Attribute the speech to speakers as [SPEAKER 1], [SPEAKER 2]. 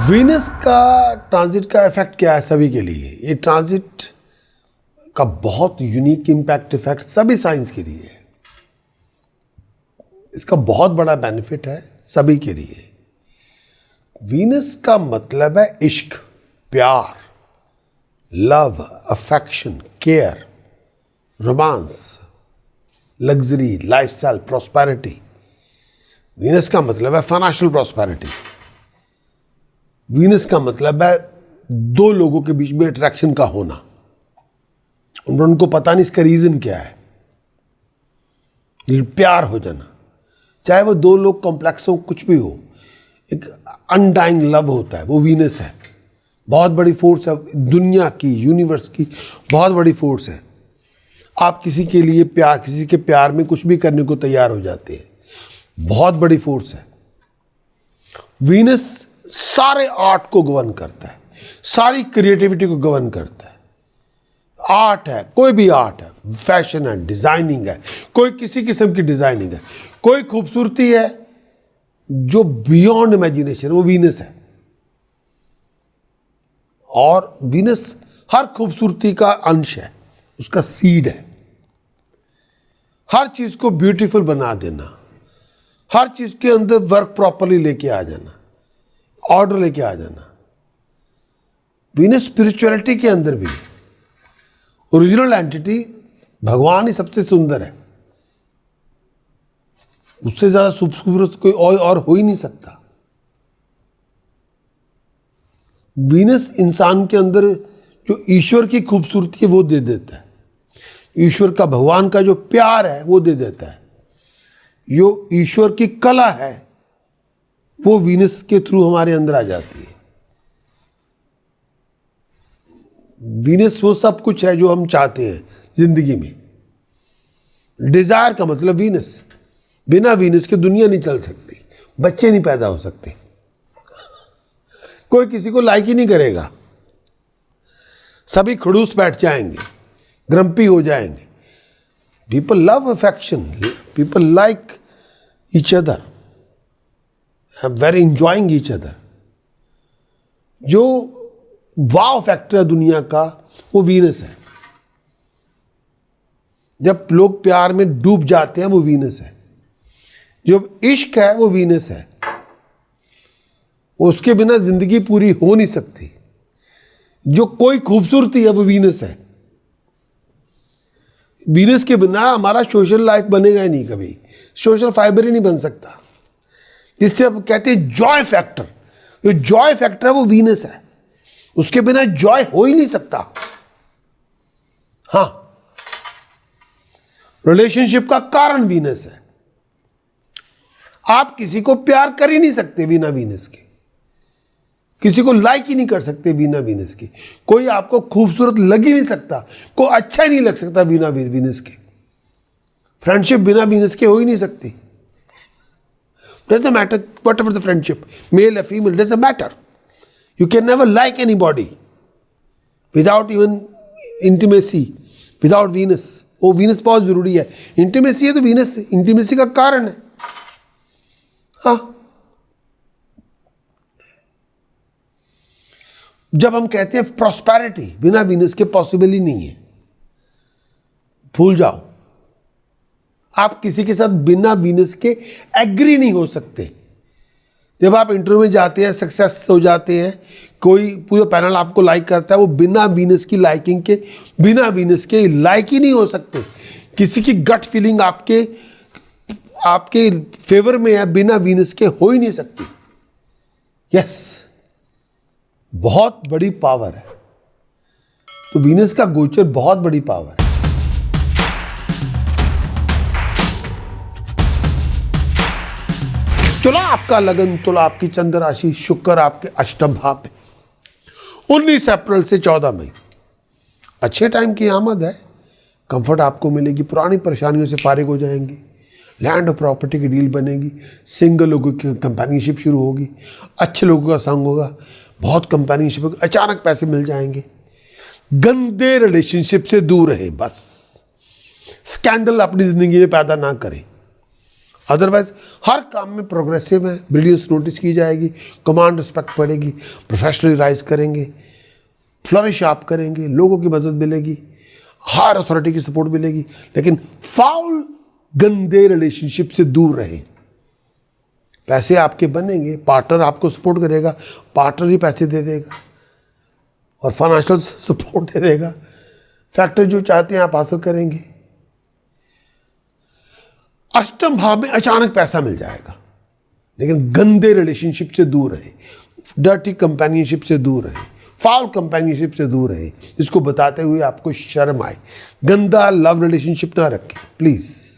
[SPEAKER 1] Venus का transit का effect क्या है सभी के लिए? ये ट्रांजिट का बहुत यूनिक इम्पैक्ट इफेक्ट सभी साइंस के लिए है। इसका बहुत बड़ा बेनिफिट है सभी के लिए। वीनस का मतलब है इश्क, प्यार, love, affection, care, romance, luxury, lifestyle, prosperity. Venus का मतलब है फाइनेंशियल प्रॉस्पेरिटी। वीनस का मतलब है दो लोगों के बीच में अट्रैक्शन का होना। उनको पता नहीं इसका रीजन क्या है, प्यार हो जाना, चाहे वो दो लोग कॉम्प्लेक्स हो, कुछ भी हो, एक अनडाइंग लव होता है, वो वीनस है। बहुत बड़ी फोर्स है दुनिया की, यूनिवर्स की बहुत बड़ी फोर्स है। आप किसी के लिए प्यार, किसी के प्यार में कुछ भी करने को तैयार हो जाते हैं, बहुत बड़ी फोर्स है। वीनस सारे आर्ट को गवर्न करता है, सारी क्रिएटिविटी को गवर्न करता है। आर्ट है, कोई भी आर्ट है, फैशन है, डिजाइनिंग है, कोई किसी किस्म की डिजाइनिंग है, कोई खूबसूरती है जो बियॉन्ड इमेजिनेशन, वो वीनस है। और वीनस हर खूबसूरती का अंश है, उसका सीड है। हर चीज को ब्यूटीफुल बना देना, हर चीज के अंदर वर्क प्रॉपरली लेके आ जाना, ऑर्डर लेके आ जाना। वीनस स्पिरिचुअलिटी के अंदर भी ओरिजिनल एंटिटी भगवान ही सबसे सुंदर है। उससे ज्यादा खूबसूरत कोई और हो ही नहीं सकता। वीनस इंसान के अंदर जो ईश्वर की खूबसूरती है वो दे देता है। ईश्वर का, भगवान का जो प्यार है वो दे देता है। जो ईश्वर की कला है वो वीनस के थ्रू हमारे अंदर आ जाती है। वीनस वो सब कुछ है जो हम चाहते हैं जिंदगी में। डिजायर का मतलब वीनस। बिना वीनस के दुनिया नहीं चल सकती, बच्चे नहीं पैदा हो सकते, कोई किसी को लाइक ही नहीं करेगा, सभी खड़ूस बैठ जाएंगे, ग्रम्पी हो जाएंगे। People love affection, people like each other, very enjoying each other. जो वाव फैक्टर है दुनिया का वो वीनस है। जब लोग प्यार में डूब जाते हैं वो वीनस है। जो इश्क है वो वीनस है। उसके बिना जिंदगी पूरी हो नहीं सकती। जो कोई खूबसूरती है वो वीनस है। वीनस के बिना हमारा सोशल लाइफ बनेगा ही नहीं, कभी सोशल फाइबर ही नहीं बन सकता। जिससे अब कहते हैं जॉय फैक्टर, जो जॉय फैक्टर है वो वीनस है। उसके बिना जॉय हो ही नहीं सकता। हां, रिलेशनशिप का कारण वीनस है। आप किसी को प्यार कर ही नहीं सकते बिना वीनस के, किसी को लाइक ही नहीं कर सकते बिना वीनस के। कोई आपको खूबसूरत लग ही नहीं सकता, कोई अच्छा ही नहीं लग सकता बिना वीनस के। फ्रेंडशिप बिना वीनस के हो ही नहीं सकती। Doesn't matter whatever the friendship, male or female, doesn't matter. You can never like anybody without even intimacy, without Venus. वो वीनस बहुत जरूरी है। इंटीमेसी है तो वीनस इंटीमेसी का कारण है। हाँ, जब हम कहते हैं प्रॉस्पेरिटी बिना वीनस के पॉसिबल ही नहीं है, भूल जाओ। आप किसी के साथ बिना वीनस के एग्री नहीं हो सकते। जब आप इंटरव्यू में जाते हैं, सक्सेस हो जाते हैं, कोई पूरा पैनल आपको लाइक करता है, वो बिना वीनस की लाइकिंग के, बिना वीनस के लाइक ही नहीं हो सकते। किसी की गट फीलिंग आपके फेवर में है, बिना वीनस के हो ही नहीं सकती। यस, बहुत बड़ी पावर है। तो वीनस का गोचर बहुत बड़ी पावर है। तुला आपका लगन, तुला आपकी चंद्र राशि, शुक्र आपके अष्टम भाव पे 19 अप्रैल से 14 मई। अच्छे टाइम की आमद है। कंफर्ट आपको मिलेगी, पुरानी परेशानियों से फारिग हो जाएंगे, लैंड और प्रॉपर्टी की डील बनेगी, सिंगल लोगों की कंपेनियनशिप शुरू होगी, अच्छे लोगों का संग होगा, बहुत कंपेनियनशिप होगी, अचानक पैसे मिल जाएंगे। गंदे रिलेशनशिप से दूर रहें, बस स्कैंडल अपनी जिंदगी में पैदा ना करें। अदरवाइज हर काम में प्रोग्रेसिव है, ब्रिलियंस नोटिस की जाएगी, कमांड रिस्पेक्ट बढ़ेगी, प्रोफेशनली राइज करेंगे, फ्लरिश आप करेंगे, लोगों की मदद मिलेगी, हायर अथॉरिटी की सपोर्ट मिलेगी। लेकिन फाउल गंदे रिलेशनशिप से दूर रहें। पैसे आपके बनेंगे, पार्टनर आपको सपोर्ट करेगा, पार्टनर ही पैसे दे देगा और फाइनेंशियल सपोर्ट दे देगा। फैक्टर जो चाहते हैं आप हासिल करेंगे। अष्टम भाव में अचानक पैसा मिल जाएगा, लेकिन गंदे रिलेशनशिप से दूर रहें, डर्टी कंपेनियनशिप से दूर रहें, फाउल कंपेनियनशिप से दूर रहें। इसको बताते हुए आपको शर्म आए। गंदा लव रिलेशनशिप ना रखें प्लीज।